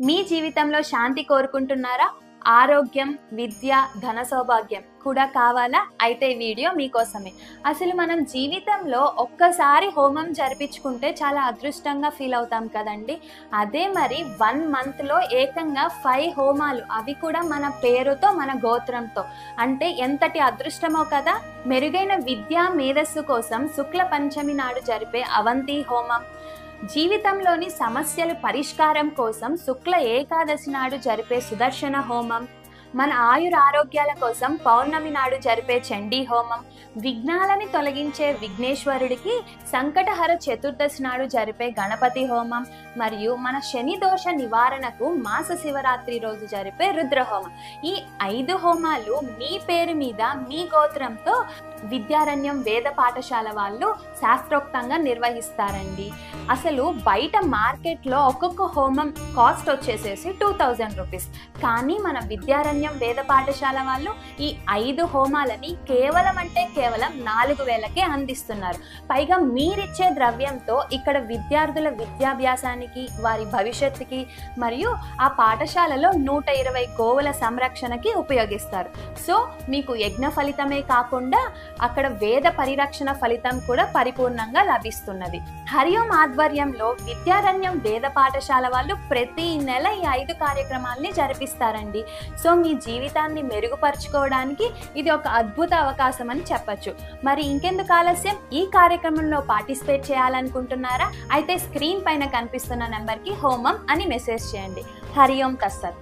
మీ జీవితంలో శాంతి కోరుకుంటున్నారా? ఆరోగ్యం, విద్య, ధన సౌభాగ్యం కూడా కావాలా? అయితే ఈ వీడియో మీకోసమే. అసలు మనం జీవితంలో ఒక్కసారి హోమం జరిపించుకుంటే చాలా అదృష్టంగా ఫీల్ అవుతాం కదండి. అదే మరి 1 మంత్లో ఏకంగా 5 హోమాలు, అవి కూడా మన పేరుతో, మన గోత్రంతో. అంటే ఎంతటి అదృష్టమో కదా. మెరుగైన విద్యా మేధస్సు కోసం శుక్ల పంచమి నాడు జరిపే అవంతి హోమం, జీవితంలోని సమస్యల పరిష్కారం కోసం శుక్ల ఏకాదశి నాడు జరిపే సుదర్శన హోమం, మన ఆయురారోగ్యాల కోసం పౌర్ణమి నాడు జరిపే చండీ హోమం, విఘ్నాలని తొలగించే విఘ్నేశ్వరుడికి సంకటహర చతుర్దశి నాడు జరిపే గణపతి హోమం, మరియు మన శని దోష నివారణకు మాస శివరాత్రి రోజు జరిపే రుద్రహోమం. ఈ 5 హోమాలు మీ పేరు మీద, మీ గోత్రంతో విద్యారణ్యం వేద పాఠశాల వాళ్ళు శాస్త్రోక్తంగా నిర్వహిస్తారండి. అసలు బయట మార్కెట్లో ఒక్కొక్క హోమం కాస్ట్ వచ్చేసేసి 2000 రూపీస్. కానీ మన విద్యారణ్యం వేద పాఠశాల వాళ్ళు ఈ 5 హోమాలని కేవలం 4000కే అందిస్తున్నారు. పైగా మీరిచ్చే ద్రవ్యంతో ఇక్కడ విద్యార్థుల విద్యాభ్యాసానికి, వారి భవిష్యత్తుకి, మరియు ఆ పాఠశాలలో 120 గోవుల సంరక్షణకి ఉపయోగిస్తారు. సో మీకు యజ్ఞ ఫలితమే కాకుండా అక్కడ వేద పరిరక్షణ ఫలితం కూడా పరిపూర్ణంగా లభిస్తున్నది. హరిఓం ఆధ్వర్యంలో విద్యారణ్యం వేద పాఠశాల వాళ్ళు ప్రతి నెల ఈ 5 కార్యక్రమాల్ని జరిపిస్తారండి. సో మీ జీవితాన్ని మెరుగుపరుచుకోవడానికి ఇది ఒక అద్భుత అవకాశం అని చెప్పచ్చు. మరి ఇంకెందుకు ఆలస్యం, ఈ కార్యక్రమంలో పార్టిసిపేట్ చేయాలనుకుంటున్నారా? అయితే స్క్రీన్ పైన కనిపిస్తున్న నెంబర్కి హోమం అని మెసేజ్ చేయండి. హరిఓం తస్సత్.